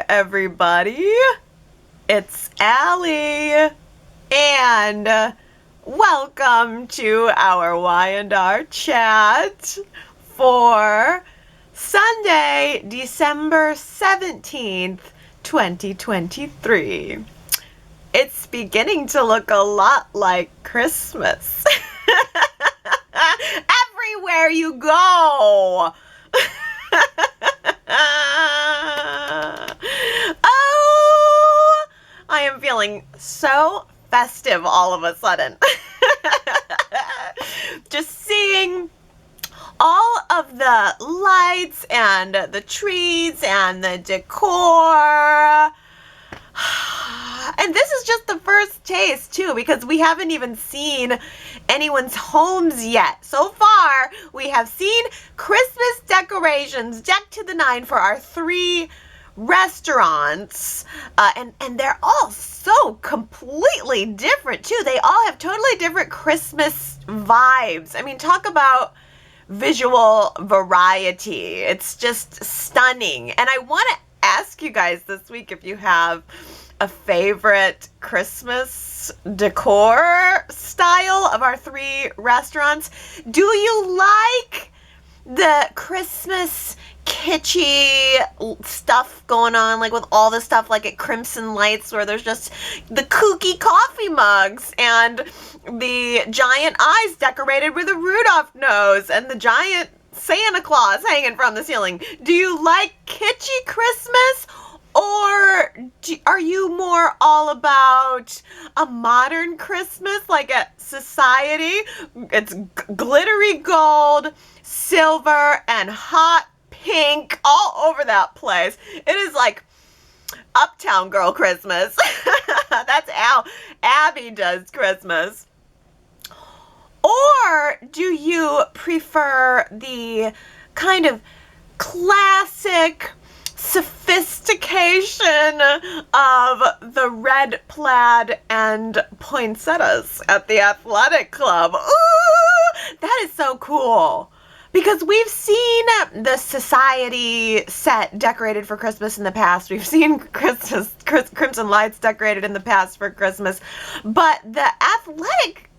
everybody. It's Allie, and welcome to our Y&R Chat for Sunday, December 17th, 2023. It's beginning to look a lot like Christmas. Everywhere you go. Oh, I am feeling so festive all of a sudden. Just seeing all of the lights and the trees and the decor. And this is just the first taste too, because we haven't even seen anyone's homes yet. So far, we have seen Christmas decorations decked to the nine for our 3 restaurants, and they're all so completely different too. They all have totally different Christmas vibes. I mean, talk about visual variety. It's just stunning. And I want to ask you guys this week if you have a favorite Christmas decor style of our 3 restaurants. Do you like the Christmas kitschy stuff going on, like with all the stuff like at Crimson Lights, where there's just the kooky coffee mugs and the giant eyes decorated with a Rudolph nose and the giant Santa Claus hanging from the ceiling? Do you like kitschy Christmas, or are you more all about a modern Christmas like at Society? It's glittery gold, silver, and hot pink all over that place. It is like Uptown Girl Christmas. That's how Abby does Christmas. Or do you prefer the kind of classic sophistication of the red plaid and poinsettias at the athletic club? Ooh, that is so cool. Because we've seen the Society set decorated for Christmas in the past. We've seen Crimson Lights decorated in the past for Christmas. But the athletic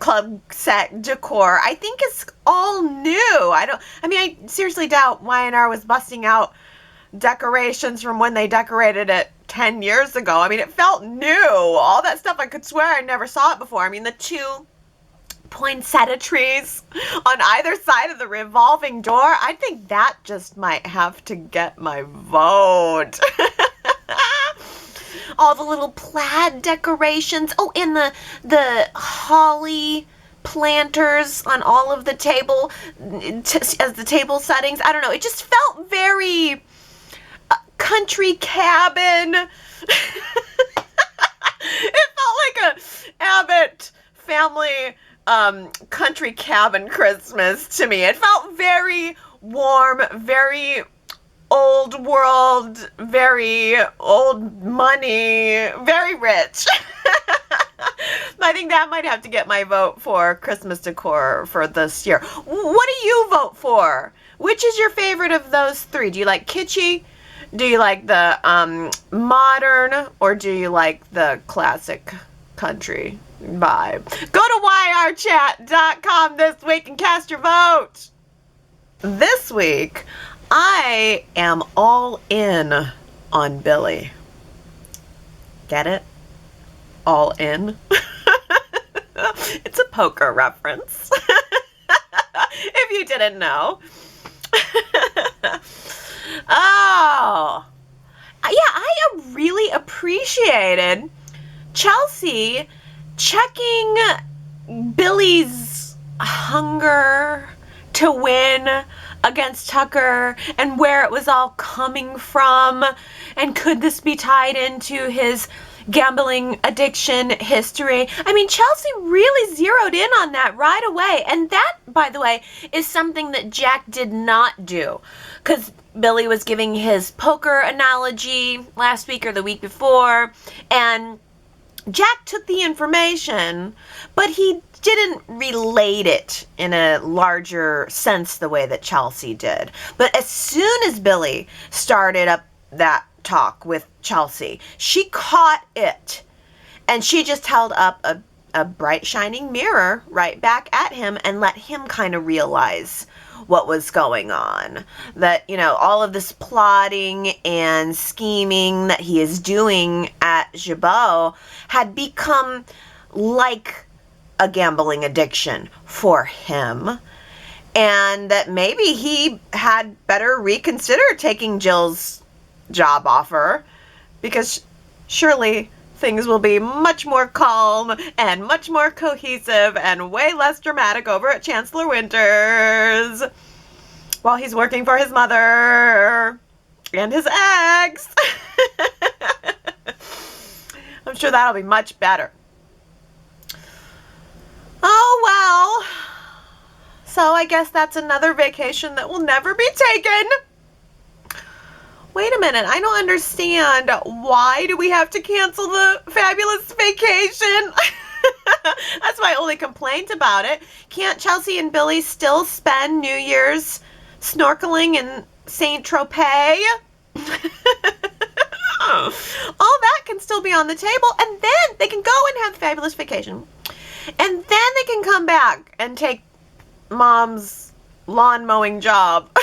club set decor, I think, is all new. I seriously doubt Y&R was busting out decorations from when they decorated it 10 years ago. I mean, it felt new. All that stuff, I could swear I never saw it before. I mean, the 2 poinsettia trees on either side of the revolving door, I think that just might have to get my vote. All the little plaid decorations. Oh, and the holly planters on all of the table as the table settings. I don't know. It just felt very country cabin. It felt like a Abbott family country cabin Christmas to me. It felt very warm, very old world, very old money, very rich. I think that might have to get my vote for Christmas decor for this year. What do you vote for? Which is your favorite of those 3? Do you like kitschy? Do you like the modern? Or do you like the classic country vibe? Go to yrchat.com this week and cast your vote. This week, I am all in on Billy. Get it? All in? It's a poker reference. If you didn't know. Oh. Yeah, I really appreciated Chelsea checking Billy's hunger to win against Tucker and where it was all coming from, and could this be tied into his gambling addiction history? I mean, Chelsea really zeroed in on that right away, and that, by the way, is something that Jack did not do, because Billy was giving his poker analogy last week or the week before, and Jack took the information, but he didn't relate it in a larger sense the way that Chelsea did. But as soon as Billy started up that talk with Chelsea. She caught it. And she just held up a bright shining mirror right back at him and let him kind of realize what was going on. That, all of this plotting and scheming that he is doing at Jabot had become like a gambling addiction for him. And that maybe he had better reconsider taking Jill's job offer, because surely things will be much more calm and much more cohesive and way less dramatic over at Chancellor Winter's while he's working for his mother and his ex. I'm sure that'll be much better. Oh, well. So I guess that's another vacation that will never be taken. Wait a minute, I don't understand. Why do we have to cancel the fabulous vacation? That's my only complaint about it. Can't Chelsea and Billy still spend New Year's snorkeling in Saint Tropez? All that can still be on the table, and then they can go and have a fabulous vacation. And then they can come back and take Mom's lawn mowing job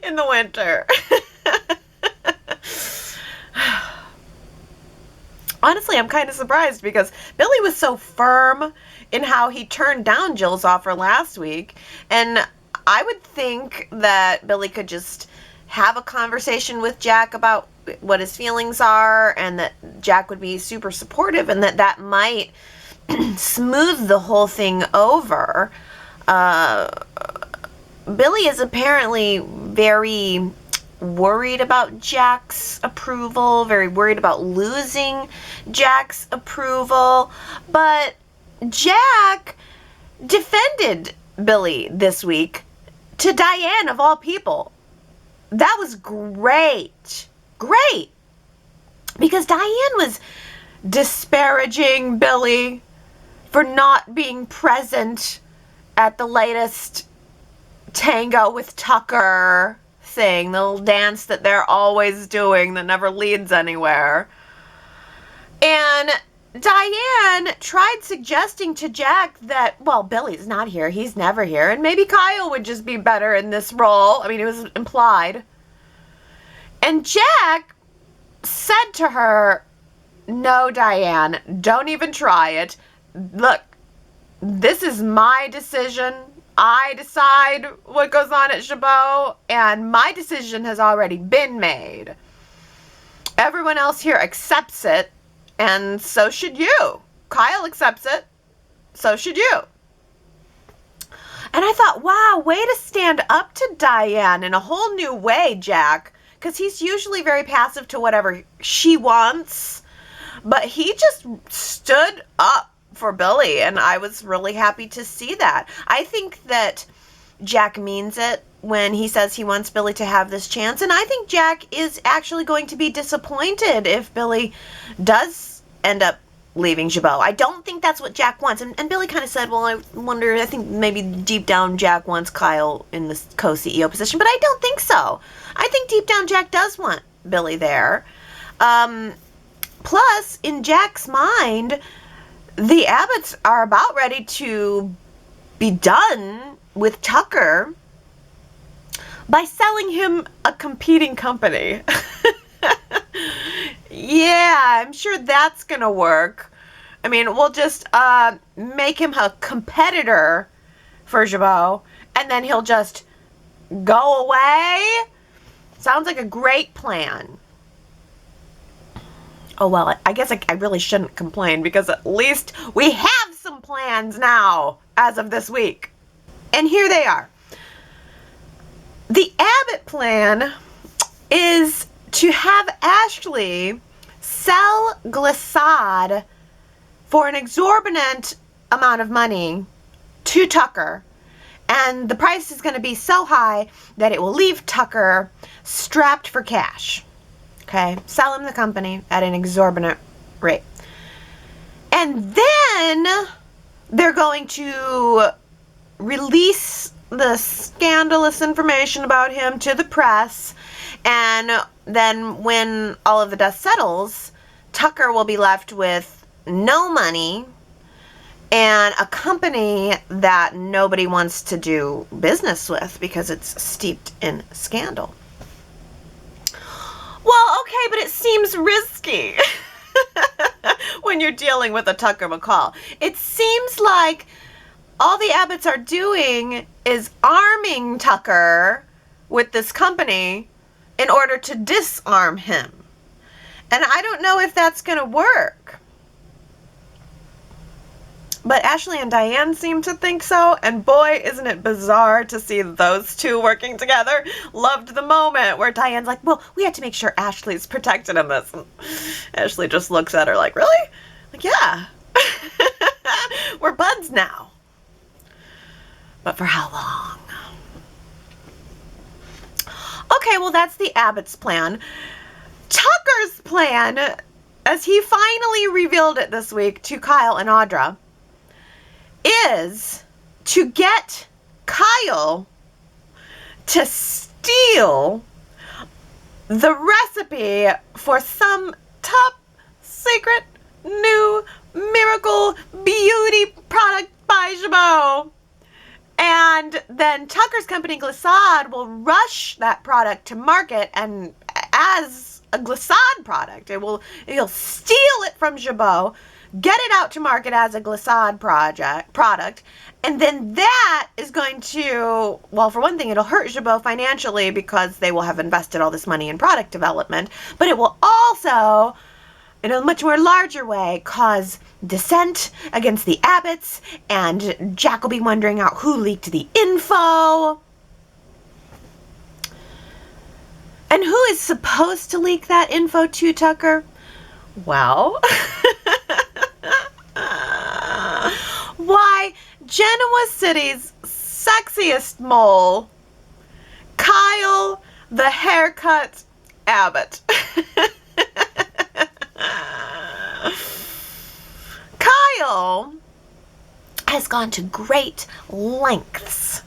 in the winter. Honestly, I'm kind of surprised because Billy was so firm in how he turned down Jill's offer last week. And I would think that Billy could just have a conversation with Jack about what his feelings are, and that Jack would be super supportive, and that might smooth the whole thing over. Billy is apparently very worried about Jack's approval, very worried about losing Jack's approval, but Jack defended Billy this week to Diane, of all people. That was great. Great. Because Diane was disparaging Billy for not being present at the latest tango with Tucker thing, the little dance that they're always doing that never leads anywhere. And Diane tried suggesting to Jack that, well, Billy's not here, he's never here, and maybe Kyle would just be better in this role. I mean, it was implied. And Jack said to her, "No, Diane, don't even try it. Look, this is my decision. I decide what goes on at Jabot, and my decision has already been made. Everyone else here accepts it, and so should you. Kyle accepts it, so should you." And I thought, wow, way to stand up to Diane in a whole new way, Jack, because he's usually very passive to whatever she wants, but he just stood up for Billy, and I was really happy to see that. I think that Jack means it when he says he wants Billy to have this chance, and I think Jack is actually going to be disappointed if Billy does end up leaving Jabot. I don't think that's what Jack wants, and Billy kind of said, well, I wonder, I think maybe deep down Jack wants Kyle in this co-CEO position, but I don't think so. I think deep down Jack does want Billy there. Plus, in Jack's mind, the Abbotts are about ready to be done with Tucker by selling him a competing company. Yeah, I'm sure that's gonna work. I mean, we'll just make him a competitor for Jabot, and then he'll just go away. Sounds like a great plan. Oh, well, I guess I really shouldn't complain, because at least we have some plans now as of this week. And here they are. The Abbott plan is to have Ashley sell Glissade for an exorbitant amount of money to Tucker. And the price is going to be so high that it will leave Tucker strapped for cash. Okay, sell him the company at an exorbitant rate. And then they're going to release the scandalous information about him to the press, and then when all of the dust settles, Tucker will be left with no money and a company that nobody wants to do business with because it's steeped in scandal. Well, okay, but it seems risky when you're dealing with a Tucker McCall. It seems like all the Abbotts are doing is arming Tucker with this company in order to disarm him. And I don't know if that's going to work. But Ashley and Diane seem to think so, and boy, isn't it bizarre to see those two working together. Loved the moment where Diane's like, well, we have to make sure Ashley's protected in this. And Ashley just looks at her like, really? Like, yeah. We're buds now. But for how long? Okay, well, that's the Abbott's plan. Tucker's plan, as he finally revealed it this week to Kyle and Audra, is to get Kyle to steal the recipe for some top secret new miracle beauty product by Jabot. And then Tucker's company Glissade will rush that product to market, and as a Glissade product, he'll steal it from Jabot, get it out to market as a Glissade product, and then that is going to, well, for one thing, it'll hurt Jabot financially because they will have invested all this money in product development, but it will also, in a much more larger way, cause dissent against the Abbotts, and Jack will be wondering out who leaked the info. And who is supposed to leak that info to Tucker? Well, why, Genoa City's sexiest mole, Kyle the haircut Abbott. Kyle has gone to great lengths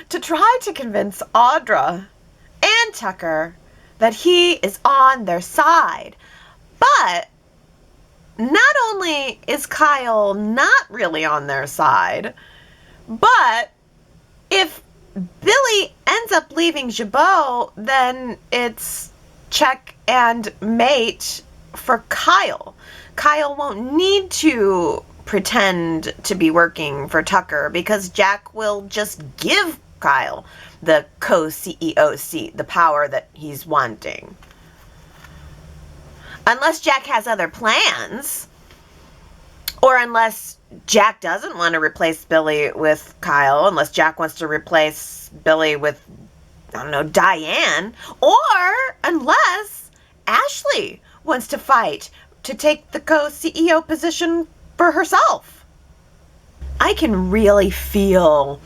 to try to convince Audra and Tucker that he is on their side. But not only is Kyle not really on their side, but if Billy ends up leaving Jabot, then it's check and mate for Kyle. Kyle won't need to pretend to be working for Tucker because Jack will just give Kyle the co-CEO seat, the power that he's wanting. Unless Jack has other plans, or unless Jack doesn't want to replace Billy with Kyle, unless Jack wants to replace Billy with, I don't know, Diane, or unless Ashley wants to fight to take the co-CEO position for herself. I can really feel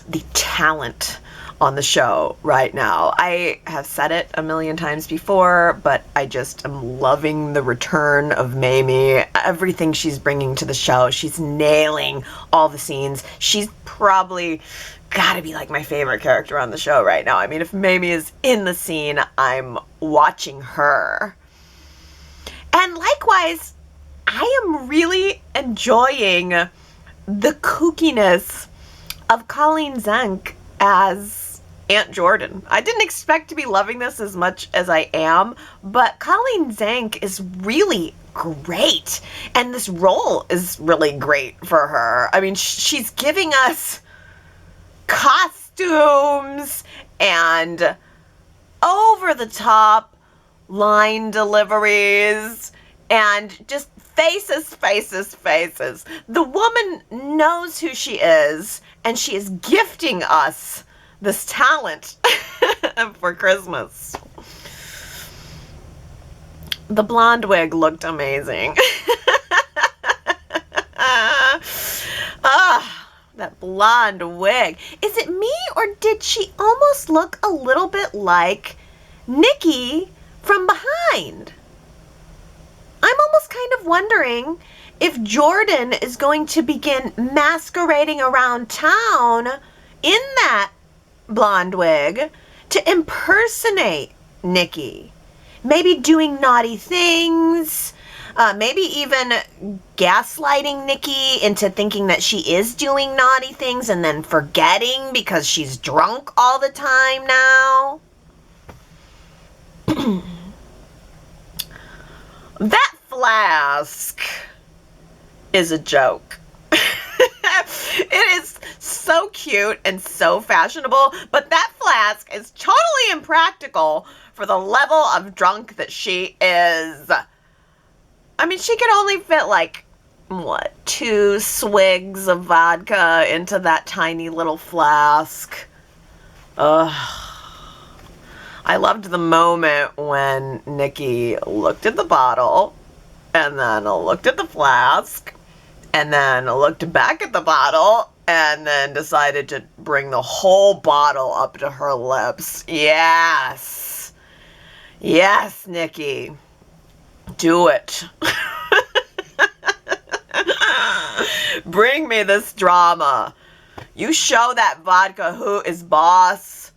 the talent on the show right now. I have said it a million times before, but I just am loving the return of Mamie. Everything she's bringing to the show, she's nailing all the scenes. She's probably gotta be like my favorite character on the show right now. I mean, if Mamie is in the scene, I'm watching her. And likewise, I am really enjoying the kookiness of Colleen Zink as Aunt Jordan. I didn't expect to be loving this as much as I am, but Colleen Zink is really great, and this role is really great for her. I mean, she's giving us costumes and over-the-top line deliveries and just faces. The woman knows who she is, and she is gifting us this talent for Christmas. The blonde wig looked amazing. That blonde wig. Is it me, or did she almost look a little bit like Nikki from behind? I'm almost kind of wondering if Jordan is going to begin masquerading around town in that blonde wig to impersonate Nikki. Maybe doing naughty things, maybe even gaslighting Nikki into thinking that she is doing naughty things and then forgetting because she's drunk all the time now. That flask is a joke. It is so cute and so fashionable, but that flask is totally impractical for the level of drunk that she is. I mean, she could only fit like, 2 swigs of vodka into that tiny little flask. Ugh. I loved the moment when Nikki looked at the bottle and then looked at the flask and then looked back at the bottle and then decided to bring the whole bottle up to her lips. Yes. Yes, Nikki. Do it. Bring me this drama. You show that vodka who is boss.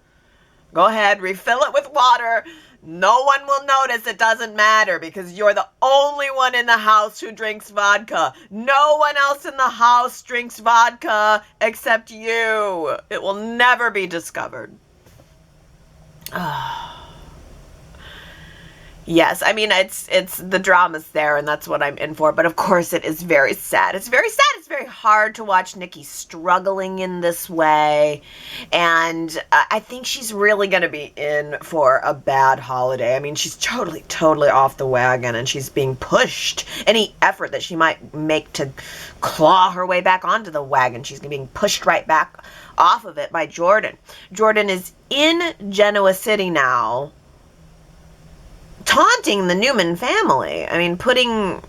Go ahead, refill it with water. No one will notice. It doesn't matter because you're the only one in the house who drinks vodka. No one else in the house drinks vodka except you. It will never be discovered. Yes, I mean, it's the drama's there, and that's what I'm in for. But of course, it is very sad. It's very sad. It's very hard to watch Nikki struggling in this way. And I think she's really going to be in for a bad holiday. I mean, she's totally off the wagon, and she's being pushed. Any effort that she might make to claw her way back onto the wagon, she's being pushed right back off of it by Jordan. Jordan is in Genoa City now, taunting the Newman family. I mean, putting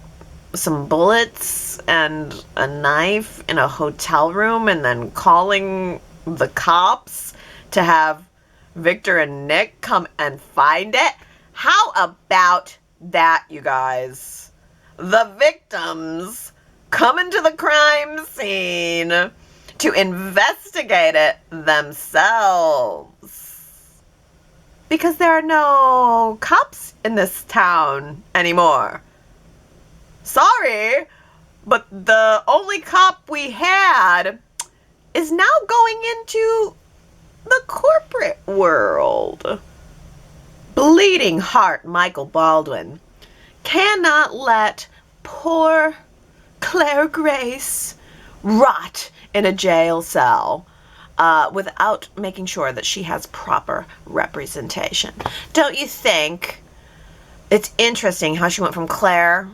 some bullets and a knife in a hotel room and then calling the cops to have Victor and Nick come and find it. How about that, you guys? The victims coming to the crime scene to investigate it themselves. Because there are no cops in this town anymore. Sorry, but the only cop we had is now going into the corporate world. Bleeding heart Michael Baldwin cannot let poor Claire Grace rot in a jail cell without making sure that she has proper representation. Don't you think it's interesting how she went from Claire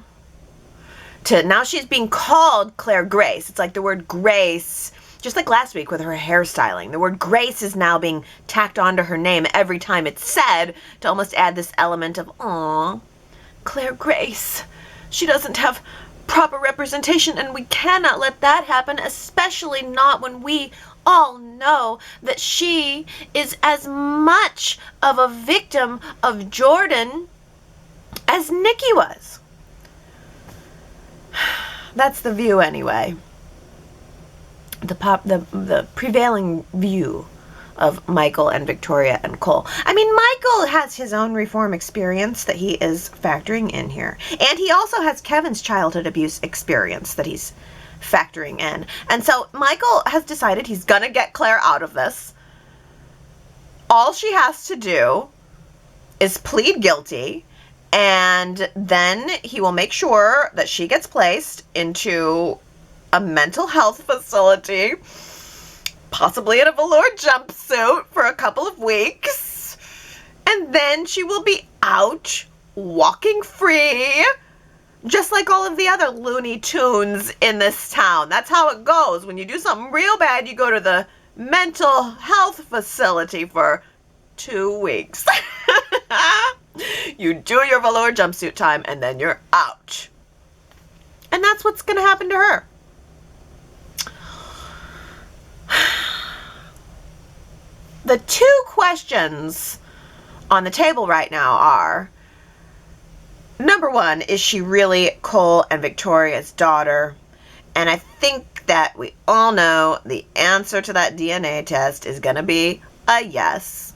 to now she's being called Claire Grace? It's like the word Grace, just like last week with her hairstyling. The word Grace is now being tacked onto her name every time it's said to almost add this element of, aw, Claire Grace. She doesn't have proper representation, and we cannot let that happen, especially not when we all know that she is as much of a victim of Jordan as Nikki was. That's the view anyway. The prevailing view of Michael and Victoria and Cole. I mean, Michael has his own reform experience that he is factoring in here. And he also has Kevin's childhood abuse experience that he's factoring in. And so Michael has decided he's going to get Claire out of this. All she has to do is plead guilty, and then he will make sure that she gets placed into a mental health facility, possibly in a velour jumpsuit for a couple of weeks, and then she will be out walking free, just like all of the other Looney Tunes in this town. That's how it goes. When you do something real bad, you go to the mental health facility for 2 weeks. You do your velour jumpsuit time, and then you're out. And that's what's going to happen to her. The 2 questions on the table right now are, Number one, is she really Cole and Victoria's daughter? And I think that we all know the answer to that DNA test is going to be a yes.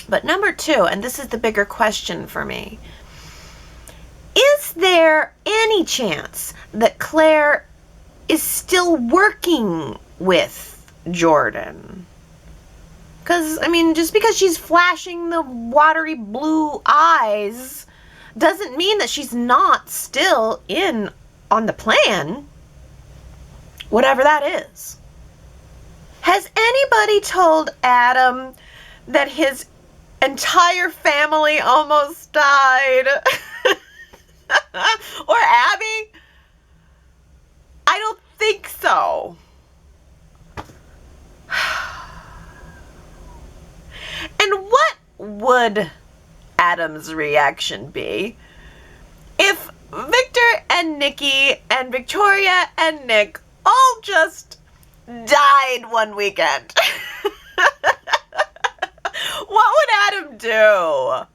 But number two, and this is the bigger question for me, is there any chance that Claire is still working with Jordan? Because, I mean, just because she's flashing the watery blue eyes doesn't mean that she's not still in on the plan, whatever that is. Has anybody told Adam that his entire family almost died? Or Abby? I don't think so. And what would Adam's reaction be if Victor and Nikki and Victoria and Nick all just died one weekend? What would Adam do?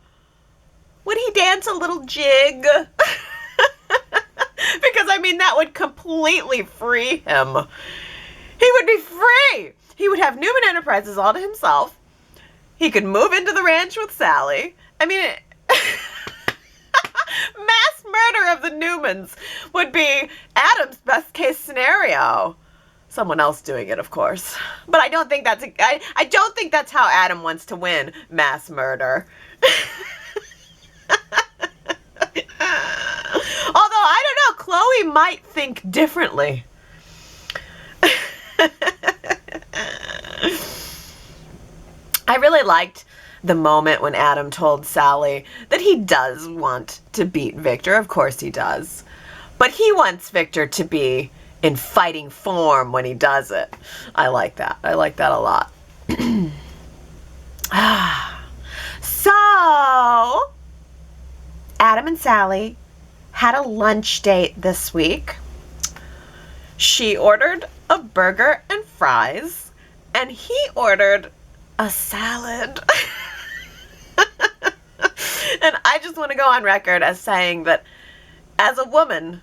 Would he dance a little jig? Because, I mean, that would completely free him. He would be free. He would have Newman Enterprises all to himself. He could move into the ranch with Sally. I mean, mass murder of the Newmans would be Adam's best case scenario. Someone else doing it, of course. But I don't think that's I don't think that's how Adam wants to win mass murder. Although, I don't know, Chloe might think differently. I really liked the moment when Adam told Sally that he does want to beat Victor. Of course he does. But he wants Victor to be in fighting form when he does it. I like that. I like that a lot. So, Adam and Sally had a lunch date this week. She ordered a burger and fries, and he ordered a salad. And I just want to go on record as saying that as a woman,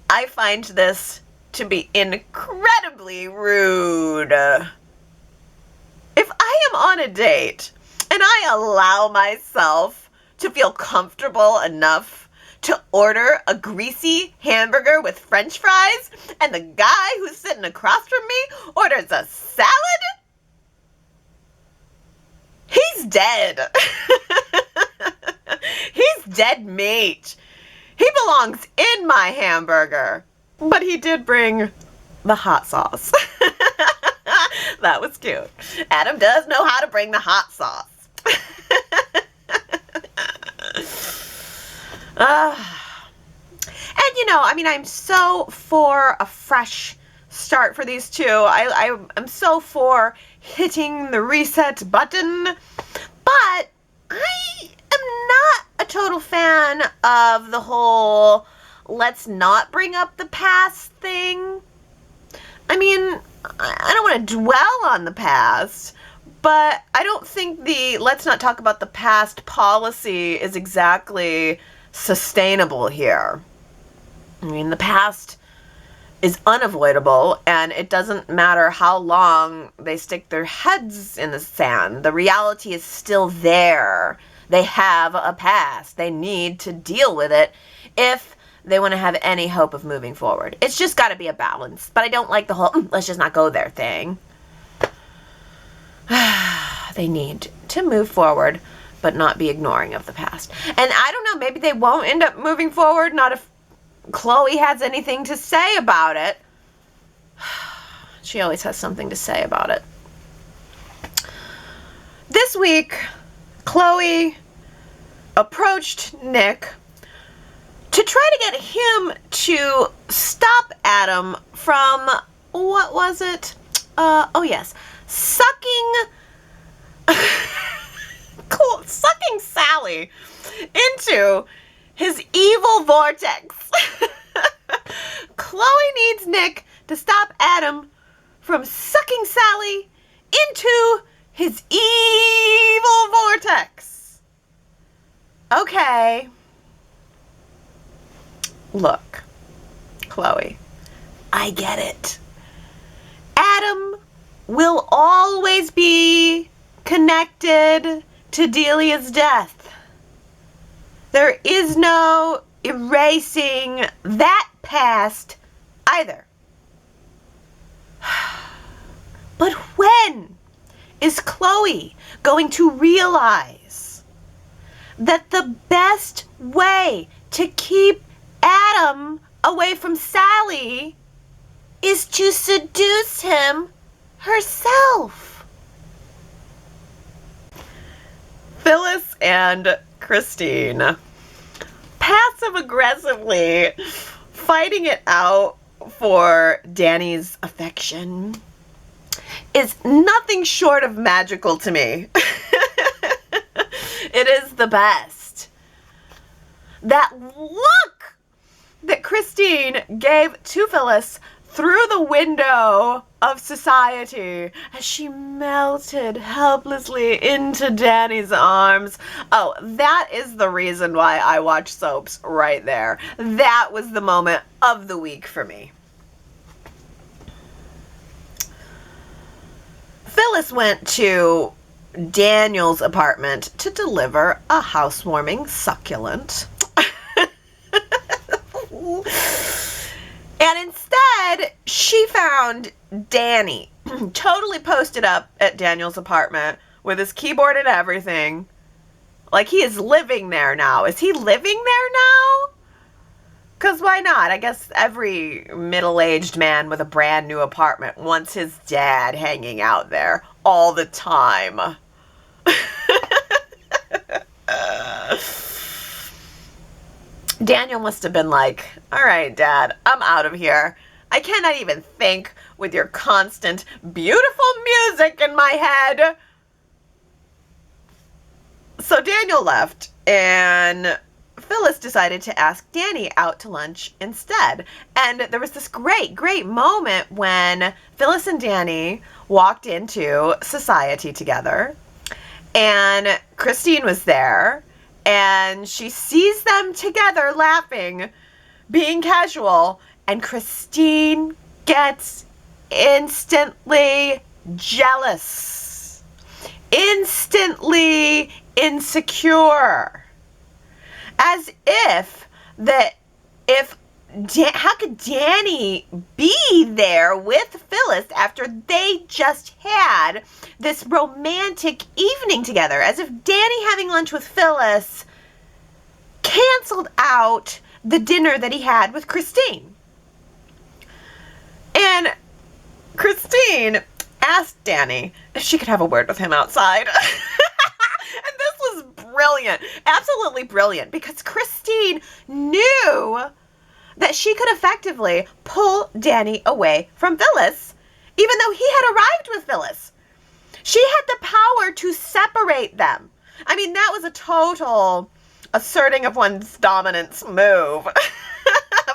I find this to be incredibly rude. If I am on a date and I allow myself to feel comfortable enough to order a greasy hamburger with French fries, and the guy who's sitting across from me orders a salad, he's dead. He's dead meat. He belongs in my hamburger. But he did bring the hot sauce. That was cute. Adam does know how to bring the hot sauce. And, you know, I mean, I'm so for a fresh start for these two. I'm so for hitting the reset button. But I am not a total fan of the whole let's not bring up the past thing. I mean, I don't want to dwell on the past, but I don't think the let's not talk about the past policy is exactly sustainable here. I mean, the past is unavoidable, and it doesn't matter how long they stick their heads in the sand. The reality is still there. They have a past. They need to deal with it if they want to have any hope of moving forward. It's just got to be a balance. But I don't like the whole, let's just not go there thing. They need to move forward, but not be ignoring of the past. And I don't know, maybe they won't end up moving forward, not if Chloe has anything to say about it. She always has something to say about it. This week, Chloe approached Nick to try to get him to stop Adam from, what was it? Oh yes, sucking Sally into his evil vortex. Chloe needs Nick to stop Adam from sucking Sally into his evil vortex. Okay. Look, Chloe, I get it. Adam will always be connected to Delia's death. There is no erasing that past either. But when is Chloe going to realize that the best way to keep Adam away from Sally is to seduce him herself? Phyllis and Christine passive-aggressively fighting it out for Danny's affection is nothing short of magical to me. It is the best. That look that Christine gave to Phyllis through the window of society as she melted helplessly into Danny's arms. Oh, that is the reason why I watch soaps right there. That was the moment of the week for me. Phyllis went to Daniel's apartment to deliver a housewarming succulent. And instead, she found Danny totally posted up at Daniel's apartment with his keyboard and everything. Like he is living there now. Is he living there now? Because why not? I guess every middle-aged man with a brand new apartment wants his dad hanging out there all the time. Daniel must have been like, all right, Dad, I'm out of here. I cannot even think with your constant beautiful music in my head. So Daniel left, and Phyllis decided to ask Danny out to lunch instead. And there was this great, great moment when Phyllis and Danny walked into society together, and Christine was there, and she sees them together laughing, being casual, and Christine gets instantly jealous, instantly insecure, as if how could Danny be there with Phyllis after they just had this romantic evening together? As if Danny having lunch with Phyllis canceled out the dinner that he had with Christine. And Christine asked Danny if she could have a word with him outside. And this was brilliant, absolutely brilliant, because Christine knew that she could effectively pull Danny away from Phyllis, even though he had arrived with Phyllis. She had the power to separate them. I mean, that was a total asserting of one's dominance move.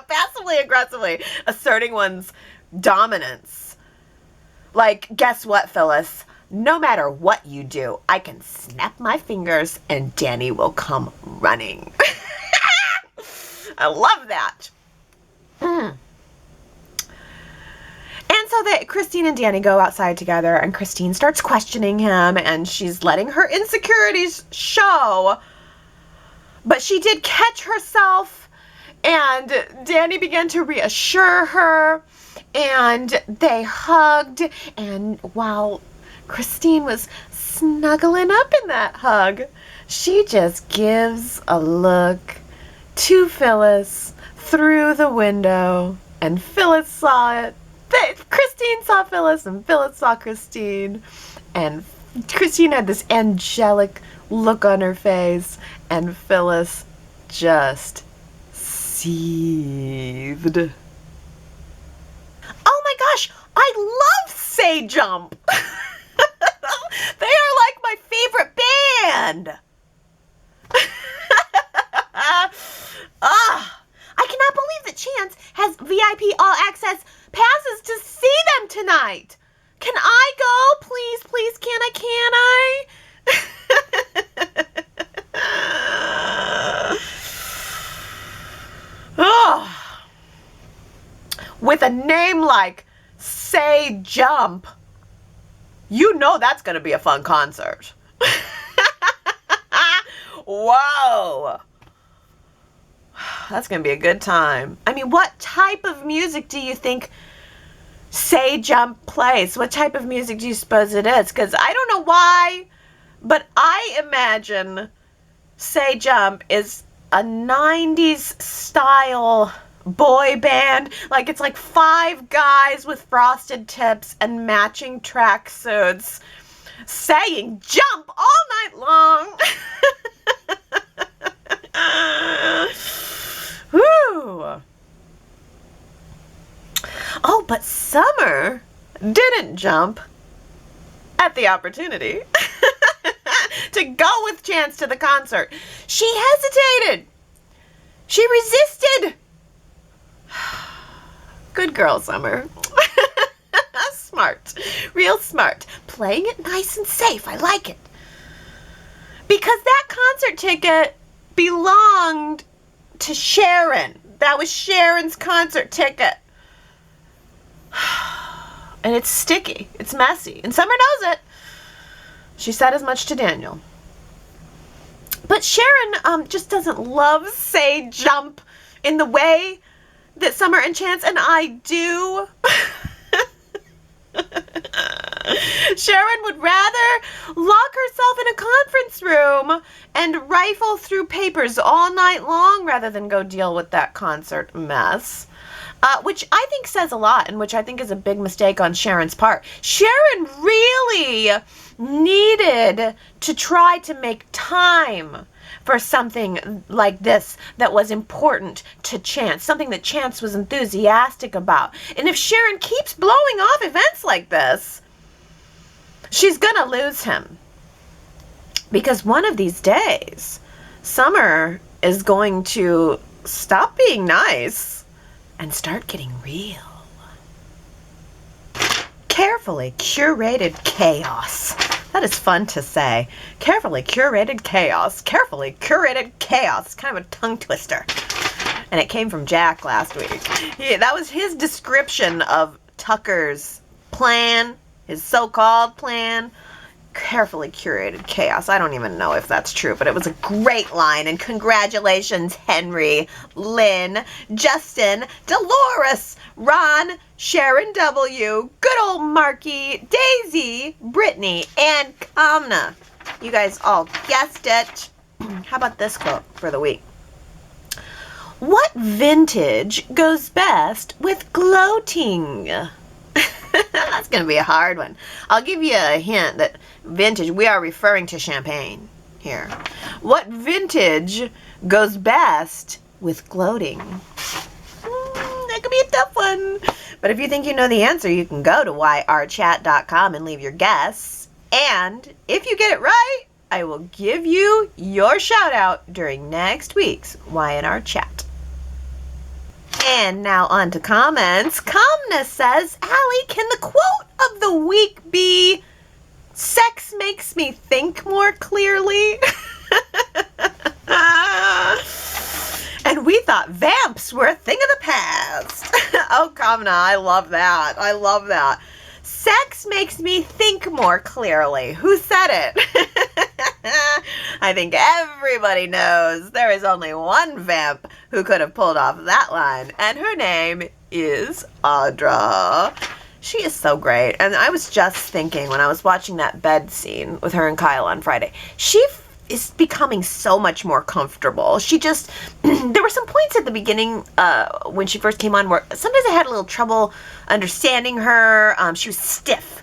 Passively aggressively asserting one's dominance. Like, guess what, Phyllis? No matter what you do, I can snap my fingers and Danny will come running. I love that. And so that Christine and Danny go outside together, and Christine starts questioning him, and she's letting her insecurities show. But she did catch herself, and Danny began to reassure her, and they hugged, and while Christine was snuggling up in that hug, she just gives a look to Phyllis through the window, and Phyllis saw it. Christine saw Phyllis, and Phyllis saw Christine, and Christine had this angelic look on her face, and Phyllis just seethed. Oh my gosh, I love Say Jump! They are like my favorite band! I cannot believe that Chance has VIP all access passes to see them tonight. Can I go? Please, please, can I? Oh, with a name like Say Jump, you know that's going to be a fun concert. Whoa. That's going to be a good time. I mean, what type of music do you think Say Jump plays? What type of music do you suppose it is? Because I don't know why, but I imagine Say Jump is a 90s style boy band. Like, it's like 5 guys with frosted tips and matching tracksuits saying jump all night long. Whew. Oh, but Summer didn't jump at the opportunity to go with Chance to the concert. She hesitated. She resisted. Good girl, Summer. Smart. Real smart. Playing it nice and safe. I like it. Because that concert ticket belonged to Sharon. That was Sharon's concert ticket. And it's sticky. It's messy. And Summer knows it. She said as much to Daniel. But Sharon just doesn't love Say Jump in the way that Summer and Chance and I do. Sharon would rather lock herself in a conference room and rifle through papers all night long rather than go deal with that concert mess. Which I think says a lot, and which I think is a big mistake on Sharon's part. Sharon really needed to try to make time for something like this that was important to Chance, something that Chance was enthusiastic about. And if Sharon keeps blowing off events like this, she's gonna lose him. Because one of these days, Summer is going to stop being nice and start getting real. Carefully curated chaos. That is fun to say. Carefully curated chaos. Carefully curated chaos. It's kind of a tongue twister. And it came from Jack last week. Yeah, that was his description of Tucker's plan, his so-called plan. Carefully curated chaos. I don't even know if that's true, but it was a great line. And congratulations, Henry, Lynn, Justin, Dolores, Ron, Sharon W., good old Marky, Daisy, Brittany, and Kamna. You guys all guessed it. How about this quote for the week? What vintage goes best with gloating? That's going to be a hard one. I'll give you a hint that vintage, we are referring to champagne here. What vintage goes best with gloating? That could be a tough one. But if you think you know the answer, you can go to yrchat.com and leave your guess. And if you get it right, I will give you your shout out during next week's Y&R Chat. And now on to comments. Kamna says, Allie, can the quote of the week be, sex makes me think more clearly? And we thought vamps were a thing of the past. Oh, Kamna, I love that. I love that. Sex makes me think more clearly. Who said it? I think everybody knows there is only one vamp who could have pulled off that line, and her name is Audra. She is so great. And I was just thinking when I was watching that bed scene with her and Kyle on Friday, she is becoming so much more comfortable. She just, there were some points at the beginning when she first came on where sometimes I had a little trouble understanding her. She was stiff.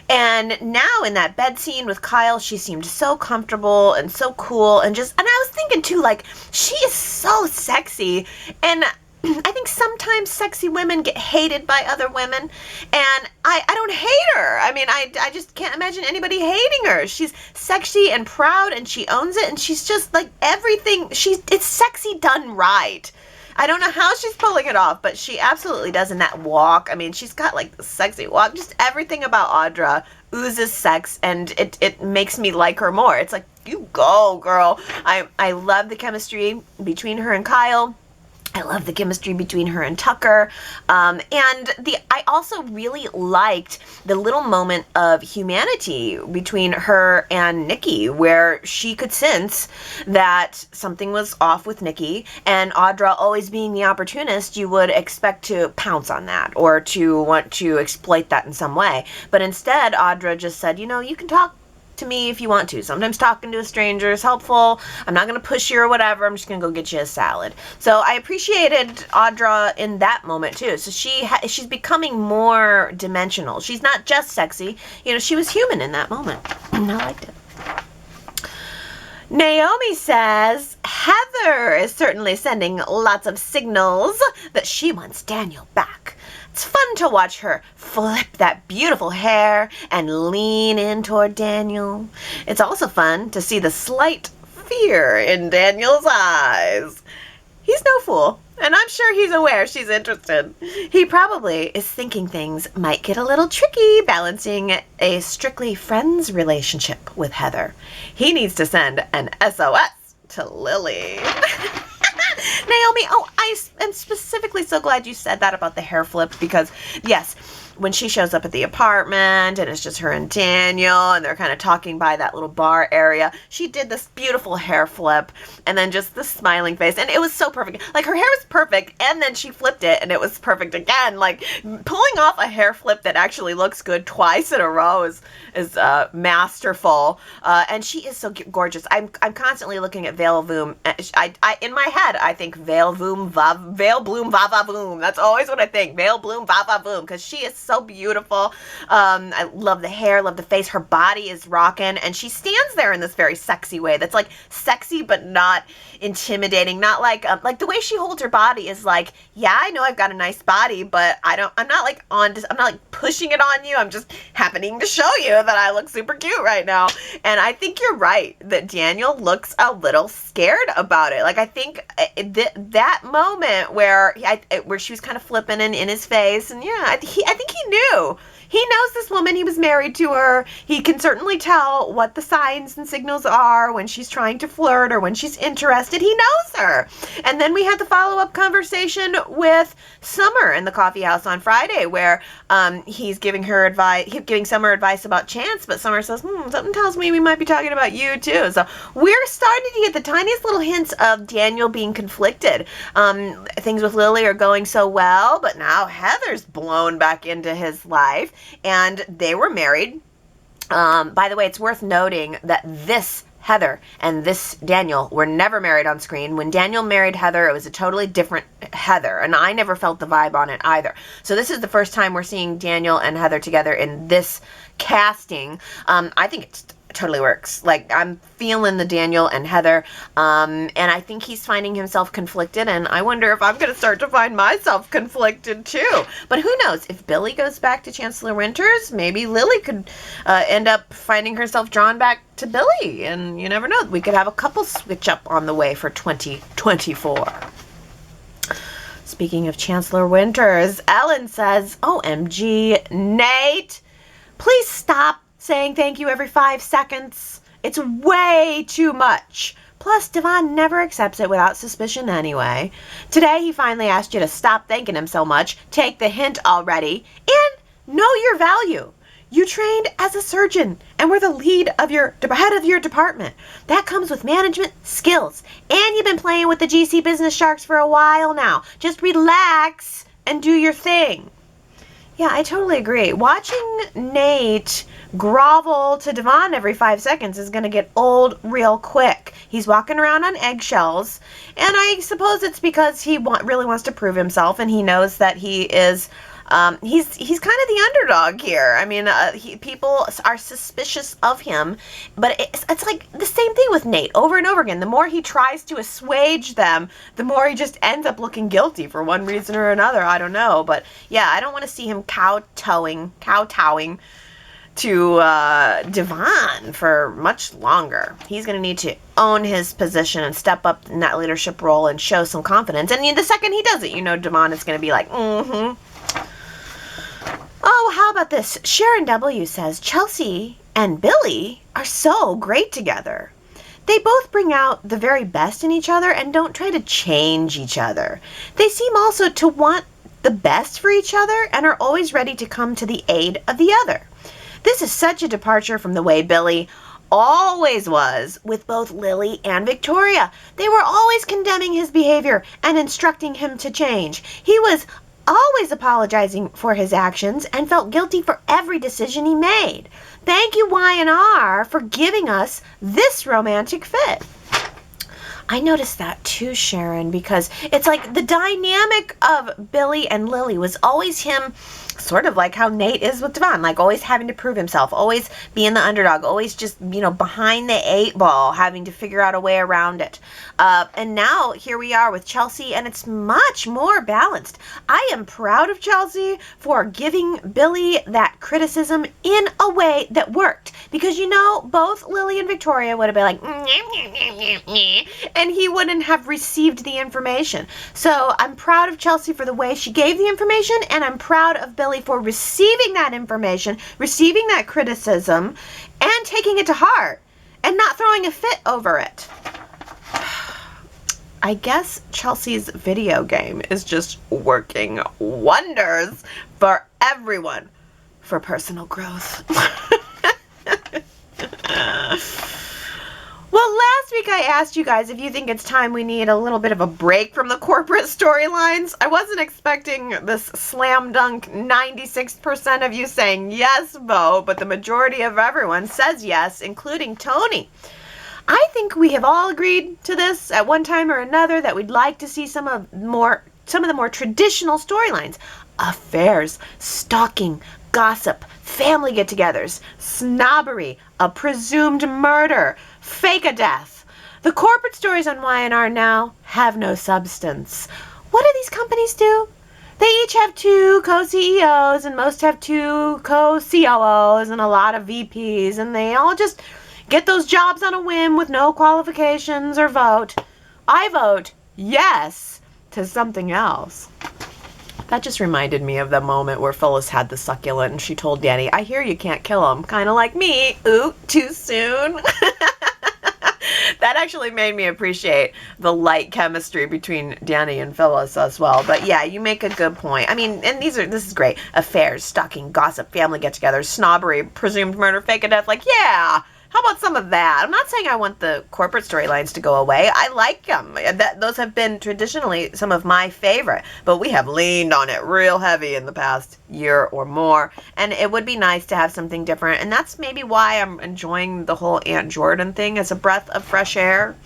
And now in that bed scene with Kyle, she seemed so comfortable and so cool and I was thinking too, like, she is so sexy. And I think sometimes sexy women get hated by other women, and I don't hate her. I mean, I just can't imagine anybody hating her. She's sexy and proud, and she owns it, and she's just like everything. It's sexy done right. I don't know how she's pulling it off, but she absolutely does in that walk. I mean, she's got like the sexy walk. Just everything about Audra oozes sex, and it makes me like her more. It's like, you go, girl. I love the chemistry between her and Kyle. I love the chemistry between her and Tucker. I also really liked the little moment of humanity between her and Nikki, where she could sense that something was off with Nikki, and Audra, always being the opportunist, you would expect to pounce on that or to want to exploit that in some way. But instead, Audra just said, you can talk to me if you want to. Sometimes talking to a stranger is helpful. I'm not going to push you or whatever. I'm just going to go get you a salad. So I appreciated Audra in that moment too. So she's becoming more dimensional. She's not just sexy. She was human in that moment. And I liked it. Naomi says, Heather is certainly sending lots of signals that she wants Daniel back. It's fun to watch her flip that beautiful hair and lean in toward Daniel. It's also fun to see the slight fear in Daniel's eyes. He's no fool, and I'm sure he's aware she's interested. He probably is thinking things might get a little tricky balancing a strictly friends relationship with Heather. He needs to send an SOS to Lily. Naomi, I am specifically so glad you said that about the hair flip, because yes, when she shows up at the apartment and it's just her and Daniel and they're kind of talking by that little bar area, she did this beautiful hair flip and then just the smiling face, and it was so perfect. Like, her hair was perfect and then she flipped it and it was perfect again. Like, pulling off a hair flip that actually looks good twice in a row is masterful. And she is so gorgeous. I'm constantly looking at Veil Voom. I in my head I think Veil Bloom Va Va Voom. That's always what I think. Veil Bloom Va Va Voom, because she is so beautiful. I love the hair, love the face. Her body is rocking, and she stands there in this very sexy way that's like sexy but not intimidating. Not like the way she holds her body is like, yeah, I know I've got a nice body, but I'm not pushing it on you. I'm just happening to show you that I look super cute right now. And I think you're right that Daniel looks a little scared about it. Like, I think that moment where she was kind of flipping in his face, and yeah, I think he knew. He knows this woman. He was married to her. He can certainly tell what the signs and signals are when she's trying to flirt or when she's interested. He knows her. And then we had the follow-up conversation with Summer in the coffee house on Friday, where he's giving Summer advice about Chance, but Summer says, something tells me we might be talking about you too. So we're starting to get the tiniest little hints of Daniel being conflicted. Things with Lily are going so well, but now Heather's blown back into his life. And they were married. By the way, it's worth noting that this Heather and this Daniel were never married on screen. When Daniel married Heather, it was a totally different Heather, and I never felt the vibe on it either. So this is the first time we're seeing Daniel and Heather together in this casting. I think it totally works. Like, I'm feeling the Daniel and Heather, and I think he's finding himself conflicted, and I wonder if I'm going to start to find myself conflicted too. But who knows? If Billy goes back to Chancellor Winters, maybe Lily could end up finding herself drawn back to Billy, and you never know. We could have a couple switch up on the way for 2024. Speaking of Chancellor Winters, Ellen says, OMG, Nate, please stop saying thank you every 5 seconds. It's way too much. Plus, Devon never accepts it without suspicion anyway. Today, he finally asked you to stop thanking him so much, take the hint already, and know your value. You trained as a surgeon and were the head of your department. That comes with management skills. And you've been playing with the GC Business Sharks for a while now. Just relax and do your thing. Yeah, I totally agree. Watching Nate grovel to Devon every 5 seconds is going to get old real quick. He's walking around on eggshells, and I suppose it's because he really wants to prove himself, and he knows that he is he's kind of the underdog here. I mean, people are suspicious of him, but it's like the same thing with Nate over and over again. The more he tries to assuage them, the more he just ends up looking guilty for one reason or another. I don't know, but yeah, I don't want to see him kowtowing to Devon for much longer. He's going to need to own his position and step up in that leadership role and show some confidence. And the second he does it, Devon is going to be like, Oh, how about this? Sharon W. says, Chelsea and Billy are so great together. They both bring out the very best in each other and don't try to change each other. They seem also to want the best for each other and are always ready to come to the aid of the other. This is such a departure from the way Billy always was with both Lily and Victoria. They were always condemning his behavior and instructing him to change. He was always apologizing for his actions and felt guilty for every decision he made. Thank you, Y&R, for giving us this romantic fit. I noticed that too, Sharon, because it's like the dynamic of Billy and Lily was always him, sort of like how Nate is with Devon, like always having to prove himself, always being the underdog, always just, behind the 8 ball, having to figure out a way around it. And now here we are with Chelsea, and it's much more balanced. I am proud of Chelsea for giving Billy that criticism in a way that worked, because both Lily and Victoria would have been like, and he wouldn't have received the information. So I'm proud of Chelsea for the way she gave the information, and I'm proud of Billy for receiving that information, receiving that criticism, and taking it to heart, and not throwing a fit over it. I guess Chelsea's video game is just working wonders for everyone for personal growth. Well, last week I asked you guys if you think it's time we need a little bit of a break from the corporate storylines. I wasn't expecting this slam dunk 96% of you saying yes vote, but the majority of everyone says yes, including Tony. I think we have all agreed to this at one time or another, that we'd like to see some of the more traditional storylines. Affairs, stalking, gossip, family get-togethers, snobbery, a presumed murder, fake a death. The corporate stories on Y&R now have no substance. What do these companies do? They each have 2 co-CEOs, and most have 2 co-COOs and a lot of VPs, and they all just get those jobs on a whim with no qualifications or vote. I vote yes to something else. That just reminded me of the moment where Phyllis had the succulent and she told Danny, I hear you can't kill him. Kind of like me. Ooh, too soon. That actually made me appreciate the light chemistry between Danny and Phyllis as well. But yeah, you make a good point. I mean, and this is great. Affairs, stalking, gossip, family get-togethers, snobbery, presumed murder, fake a death. Like, yeah. How about some of that? I'm not saying I want the corporate storylines to go away. I like them. Those have been traditionally some of my favorite, but we have leaned on it real heavy in the past year or more, and it would be nice to have something different, and that's maybe why I'm enjoying the whole Aunt Jordan thing as a breath of fresh air.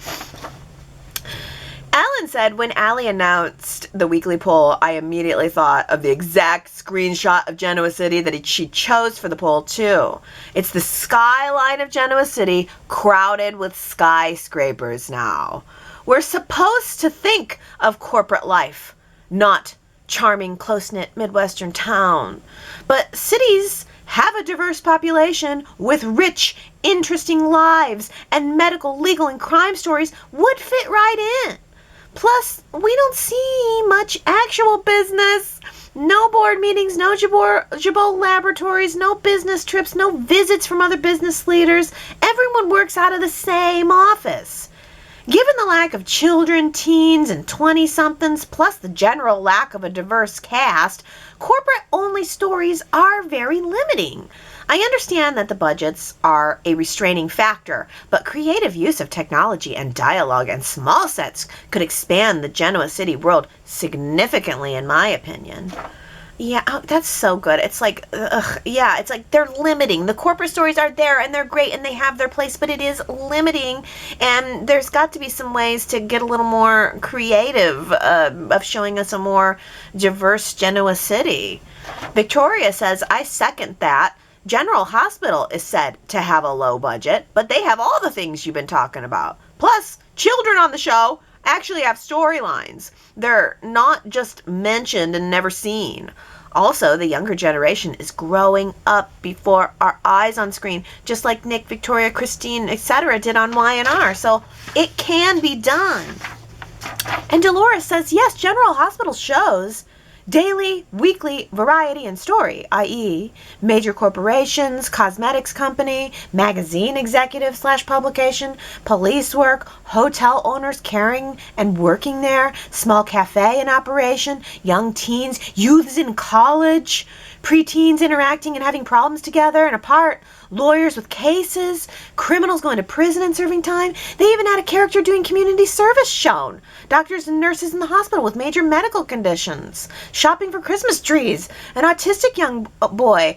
Alan said, when Allie announced the weekly poll, I immediately thought of the exact screenshot of Genoa City that she chose for the poll, too. It's the skyline of Genoa City crowded with skyscrapers now. We're supposed to think of corporate life, not charming, close-knit Midwestern town. But cities have a diverse population with rich, interesting lives, and medical, legal, and crime stories would fit right in. Plus, we don't see much actual business. No board meetings, no Jabot laboratories, no business trips, no visits from other business leaders. Everyone works out of the same office. Given the lack of children, teens, and 20-somethings, plus the general lack of a diverse cast, corporate-only stories are very limiting. I understand that the budgets are a restraining factor, but creative use of technology and dialogue and small sets could expand the Genoa City world significantly, in my opinion. Yeah, oh, that's so good. It's like, it's like they're limiting. The corporate stories are there, and they're great, and they have their place, but it is limiting, and there's got to be some ways to get a little more creative of showing us a more diverse Genoa City. Victoria says, I second that. General Hospital is said to have a low budget, but they have all the things you've been talking about. Plus, children on the show actually have storylines. They're not just mentioned and never seen. Also, the younger generation is growing up before our eyes on screen, just like Nick, Victoria, Christine, etc. did on Y&R. So it can be done. And Dolores says, yes, General Hospital shows Daily, weekly variety and story, i.e. major corporations, cosmetics company, magazine executive / publication, police work, hotel owners caring and working there, small cafe in operation, young teens, youths in college, preteens interacting and having problems together and apart, lawyers with cases, criminals going to prison and serving time. They even had a character doing community service shown. Doctors and nurses in the hospital with major medical conditions, shopping for Christmas trees, an autistic young boy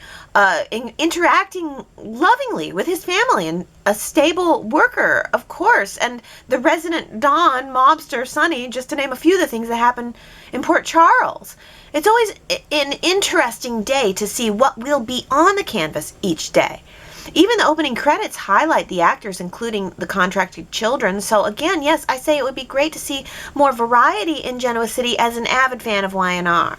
interacting lovingly with his family, and a stable worker, of course, and the resident Don, mobster Sonny, just to name a few of the things that happen in Port Charles. It's always an interesting day to see what will be on the canvas each day. Even the opening credits highlight the actors, including the contracted children. So again, yes, I say it would be great to see more variety in Genoa City as an avid fan of Y&R.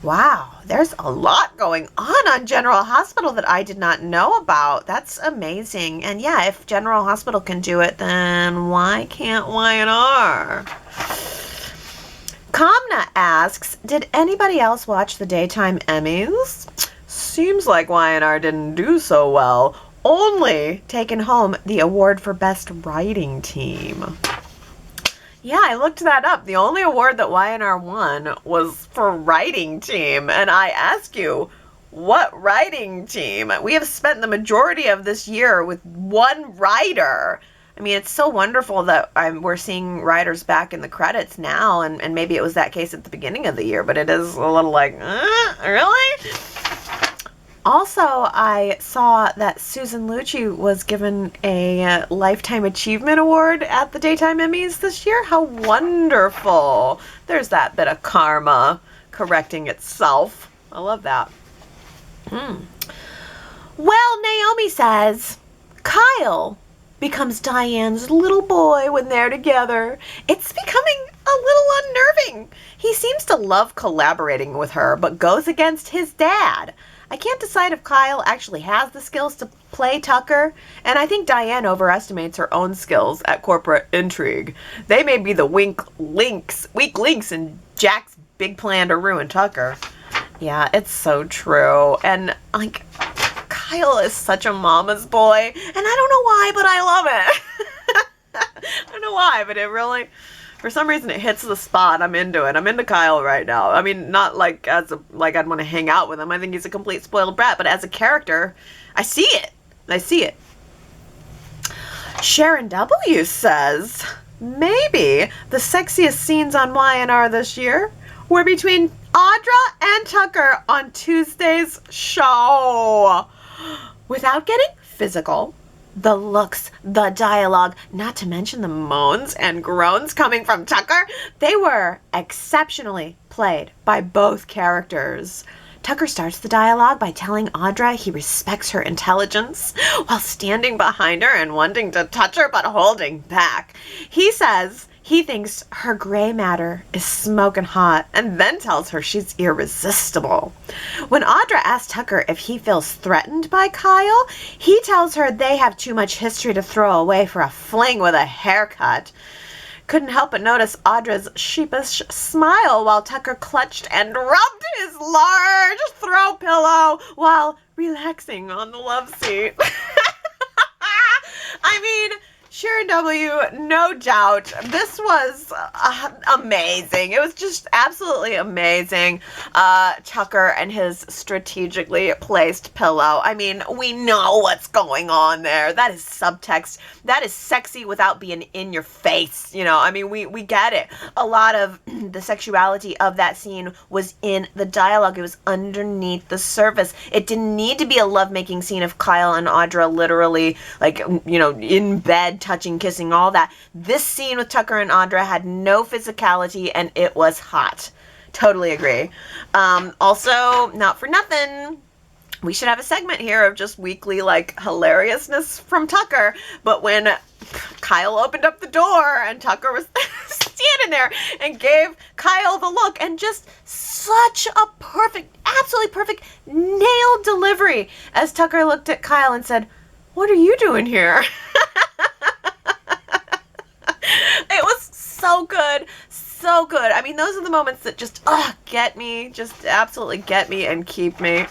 Wow, there's a lot going on General Hospital that I did not know about. That's amazing. And yeah, if General Hospital can do it, then why can't Y&R? Kamna asks, did anybody else watch the daytime Emmys? Seems like Y&R didn't do so well, only taking home the award for Best Writing Team. Yeah, I looked that up. The only award that Y&R won was for Writing Team. And I ask you, what writing team? We have spent the majority of this year with one writer. I mean, it's so wonderful that we're seeing writers back in the credits now, and maybe it was that case at the beginning of the year, but it is a little like, really? Also, I saw that Susan Lucci was given a Lifetime Achievement Award at the Daytime Emmys this year. How wonderful. There's that bit of karma correcting itself. I love that. Well, Naomi says, Kyle becomes Diane's little boy when they're together. It's becoming a little unnerving. He seems to love collaborating with her, but goes against his dad. I can't decide if Kyle actually has the skills to play Tucker, and I think Diane overestimates her own skills at corporate intrigue. They may be the weak links in Jack's big plan to ruin Tucker. Yeah, it's so true. And, like, Kyle is such a mama's boy, and I don't know why, but I love it. I don't know why, but it really, for some reason, it hits the spot. I'm into it. I'm into Kyle right now. I mean, not like I'd want to hang out with him. I think he's a complete spoiled brat, but as a character, I see it. I see it. Sharon W. says, maybe the sexiest scenes on Y&R this year were between Audra and Tucker on Tuesday's show. Without getting physical, the looks, the dialogue, not to mention the moans and groans coming from Tucker, they were exceptionally played by both characters. Tucker starts the dialogue by telling Audra he respects her intelligence while standing behind her and wanting to touch her but holding back. He says he thinks her gray matter is smoking hot and then tells her she's irresistible. When Audra asks Tucker if he feels threatened by Kyle, he tells her they have too much history to throw away for a fling with a haircut. Couldn't help but notice Audra's sheepish smile while Tucker clutched and rubbed his large throw pillow while relaxing on the love seat. I mean, Sharon W., no doubt. This was amazing. It was just absolutely amazing. Tucker and his strategically placed pillow. I mean, we know what's going on there. That is subtext. That is sexy without being in your face. You know, I mean, we get it. A lot of the sexuality of that scene was in the dialogue. It was underneath the surface. It didn't need to be a lovemaking scene of Kyle and Audra literally, like, you know, in bed, touching, kissing, all that. This scene with Tucker and Audra had no physicality, and it was hot. Totally agree. Also, not for nothing, we should have a segment here of just weekly, like, hilariousness from Tucker. But when Kyle opened up the door and Tucker was standing there and gave Kyle the look, and just such a perfect, absolutely perfect nailed delivery as Tucker looked at Kyle and said, "What are you doing here?" It was so good, so good. I mean, those are the moments that just get me, just absolutely get me and keep me.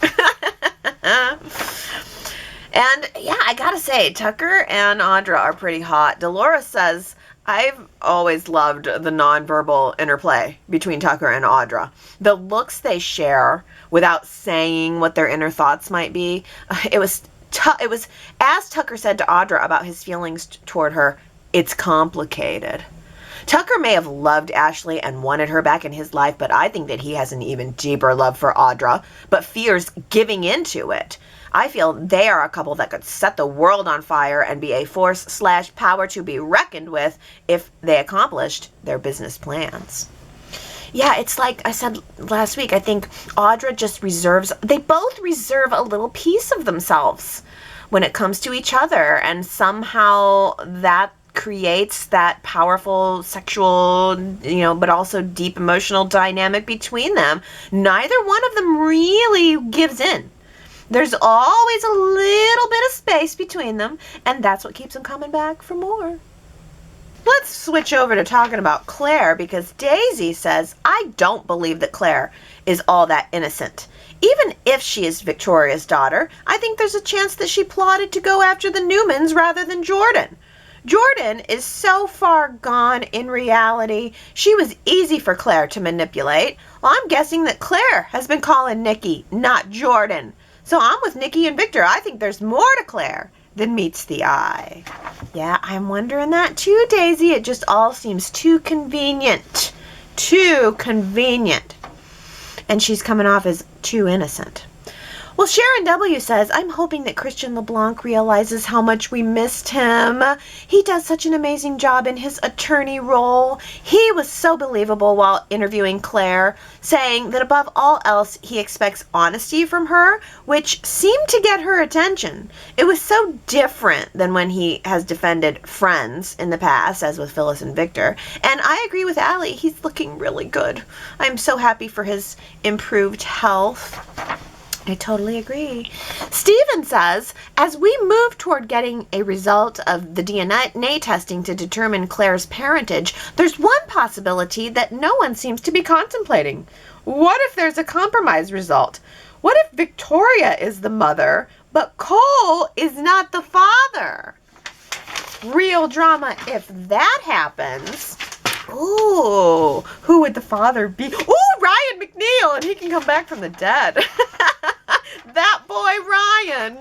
And yeah, I gotta say, Tucker and Audra are pretty hot. Dolores says, I've always loved the nonverbal interplay between Tucker and Audra. The looks they share without saying what their inner thoughts might be. It was as Tucker said to Audra about his feelings toward her, it's complicated. Tucker may have loved Ashley and wanted her back in his life, but I think that he has an even deeper love for Audra, but fears giving into it. I feel they are a couple that could set the world on fire and be a force/power to be reckoned with if they accomplished their business plans. Yeah, it's like I said last week, I think Audra just they both reserve a little piece of themselves when it comes to each other, and somehow that creates that powerful sexual, but also deep emotional dynamic between them. Neither one of them really gives in. There's always a little bit of space between them, and that's what keeps them coming back for more. Let's switch over to talking about Claire, because Daisy says, I don't believe that Claire is all that innocent. Even if she is Victoria's daughter, I think there's a chance that she plotted to go after the Newmans rather than Jordan. Jordan is so far gone in reality, she was easy for Claire to manipulate. Well, I'm guessing that Claire has been calling Nikki, not Jordan. So I'm with Nikki and Victor. I think there's more to Claire than meets the eye. Yeah, I'm wondering that too, Daisy. It just all seems too convenient. Too convenient. And she's coming off as too innocent. Well, Sharon W. says, I'm hoping that Christian LeBlanc realizes how much we missed him. He does such an amazing job in his attorney role. He was so believable while interviewing Claire, saying that above all else, he expects honesty from her, which seemed to get her attention. It was so different than when he has defended friends in the past, as with Phyllis and Victor. And I agree with Allie. He's looking really good. I'm so happy for his improved health. I totally agree. Stephen says, as we move toward getting a result of the DNA testing to determine Claire's parentage, there's one possibility that no one seems to be contemplating. What if there's a compromise result? What if Victoria is the mother, but Cole is not the father? Real drama if that happens. Ooh, who would the father be? Ooh, Ryan McNeil, and he can come back from the dead. That boy, Ryan.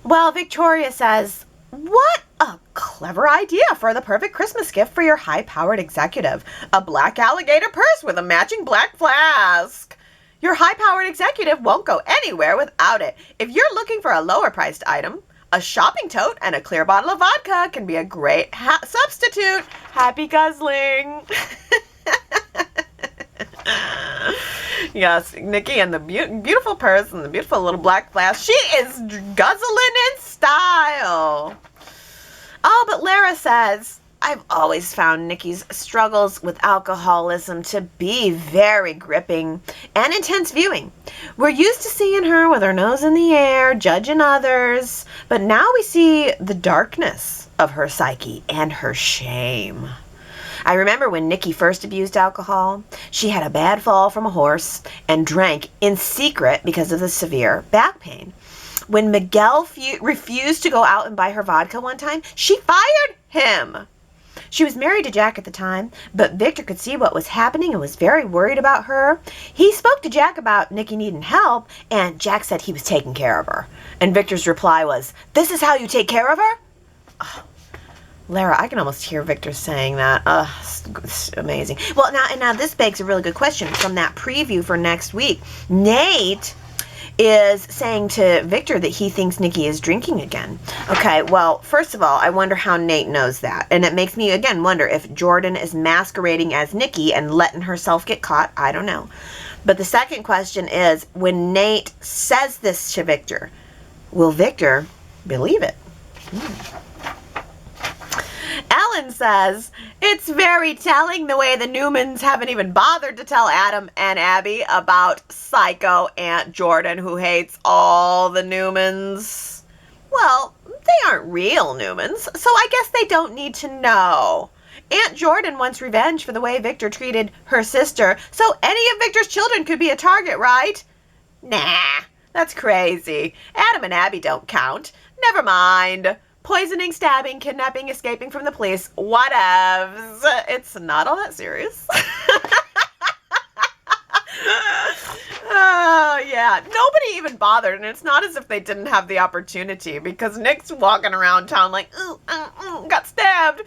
Well, Victoria says, what a clever idea for the perfect Christmas gift for your high-powered executive. A black alligator purse with a matching black flask. Your high-powered executive won't go anywhere without it. If you're looking for a lower-priced item, a shopping tote and a clear bottle of vodka can be a great substitute. Happy guzzling. Yes, Nikki and the beautiful purse and the beautiful little black flask. She is guzzling in style. Oh, but Lara says, I've always found Nikki's struggles with alcoholism to be very gripping and intense viewing. We're used to seeing her with her nose in the air, judging others, but now we see the darkness of her psyche and her shame. I remember when Nikki first abused alcohol, she had a bad fall from a horse and drank in secret because of the severe back pain. When Miguel refused to go out and buy her vodka one time, she fired him. She was married to Jack at the time, but Victor could see what was happening and was very worried about her. He spoke to Jack about Nikki needing help, and Jack said he was taking care of her. And Victor's reply was, "This is how you take care of her?" Oh, Lara, I can almost hear Victor saying that. It's amazing. Well, now this begs a really good question from that preview for next week. Nate is saying to Victor that he thinks Nikki is drinking again. Okay, well, first of all, I wonder how Nate knows that. And it makes me, again, wonder if Jordan is masquerading as Nikki and letting herself get caught. I don't know. But the second question is, when Nate says this to Victor, will Victor believe it? Ellen says, it's very telling the way the Newmans haven't even bothered to tell Adam and Abby about psycho Aunt Jordan who hates all the Newmans. Well, Well, they aren't real Newmans, so I guess they don't need to know. Aunt Jordan wants revenge for the way Victor treated her sister, so any of Victor's children could be a target, right? Nah, that's crazy. Adam and Abby don't count. Never mind. Poisoning, stabbing, kidnapping, escaping from the police, whatevs. It's not all that serious. Oh, yeah. Nobody even bothered, and it's not as if they didn't have the opportunity, because Nick's walking around town like, got stabbed.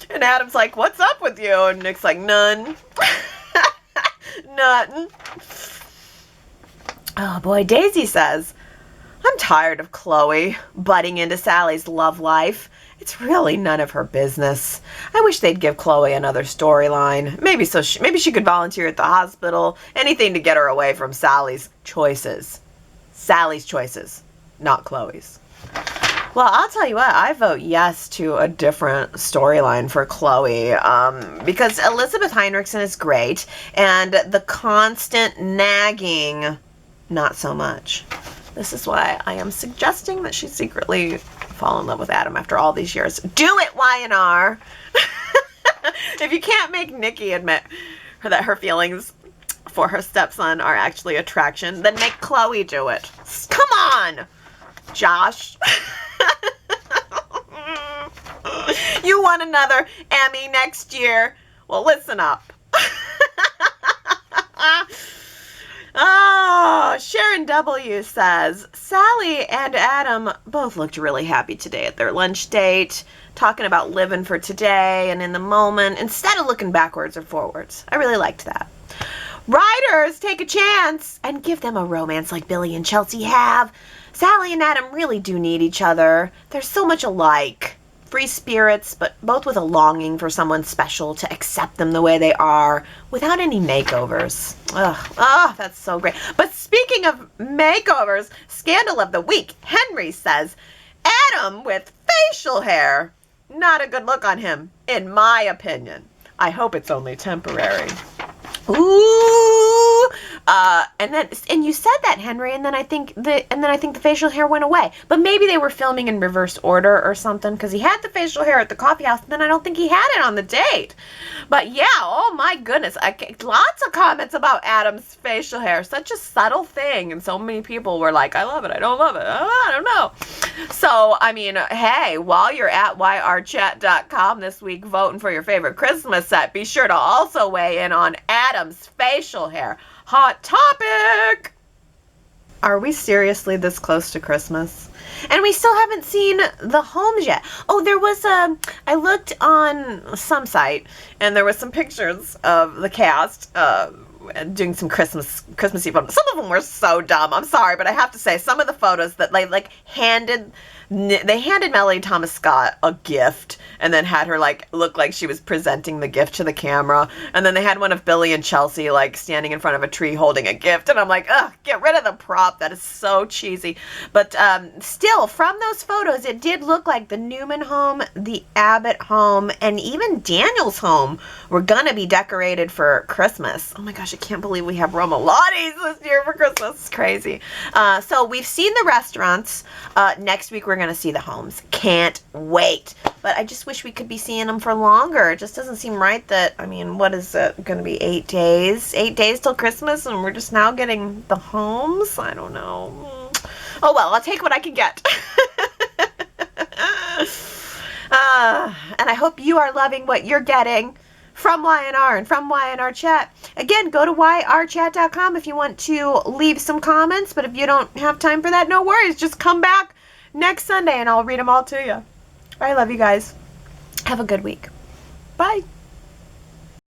And Adam's like, what's up with you? And Nick's like, none. Nothing. Oh, boy. Daisy says, I'm tired of Chloe butting into Sally's love life. It's really none of her business. I wish they'd give Chloe another storyline. Maybe she could volunteer at the hospital. Anything to get her away from Sally's choices. Sally's choices, not Chloe's. Well, I'll tell you what, I vote yes to a different storyline for Chloe, because Elizabeth Heinrichsen is great, and the constant nagging, not so much. This is why I am suggesting that she secretly fall in love with Adam after all these years. Do it, Y&R! If you can't make Nikki admit that her feelings for her stepson are actually attraction, then make Chloe do it. Come on, Josh. You want another Emmy next year? Well, listen up. Oh, Sharon W. says, Sally and Adam both looked really happy today at their lunch date, talking about living for today and in the moment instead of looking backwards or forwards. I really liked that. Writers, take a chance and give them a romance like Billy and Chelsea have. Sally and Adam really do need each other. They're so much alike. Free spirits, but both with a longing for someone special to accept them the way they are, without any makeovers. Ugh, that's so great. But speaking of makeovers, Scandal of the Week, Henry says, Adam with facial hair. Not a good look on him, in my opinion. I hope it's only temporary. Ooh, and you said that, Henry, and then I think the facial hair went away. But maybe they were filming in reverse order or something, because he had the facial hair at the coffee house, and then I don't think he had it on the date. But yeah, oh my goodness, lots of comments about Adam's facial hair, such a subtle thing, and so many people were like, I love it, I don't love it, I don't know. So, I mean, hey, while you're at yrchat.com this week voting for your favorite Christmas set, be sure to also weigh in on Adam's facial hair. Hot topic! Are we seriously this close to Christmas? And we still haven't seen the homes yet. Oh, there was I looked on some site, and there was some pictures of the cast doing some Christmassy photos. Some of them were so dumb. I'm sorry, but I have to say, some of the photos that they handed Melody Thomas Scott a gift and then had her look like she was presenting the gift to the camera, and then they had one of Billy and Chelsea standing in front of a tree holding a gift, and I'm like, ugh, get rid of the prop. That is so cheesy. But still, from those photos, it did look like the Newman home, the Abbott home, and even Daniel's home were gonna be decorated for Christmas. Oh my gosh, I can't believe we have Romalattis this year for Christmas. It's crazy. So we've seen the restaurants. Next week we're going to see the homes. Can't wait. But I just wish we could be seeing them for longer. It just doesn't seem right that, I mean, what is it going to be, 8 days? 8 days till Christmas, and we're just now getting the homes? I don't know. Oh well, I'll take what I can get. And I hope you are loving what you're getting from Y&R and from Y&R Chat. Again, go to yrchat.com if you want to leave some comments, but if you don't have time for that, no worries. Just come back next Sunday and I'll read them all to you. I love you guys. Have a good week. Bye.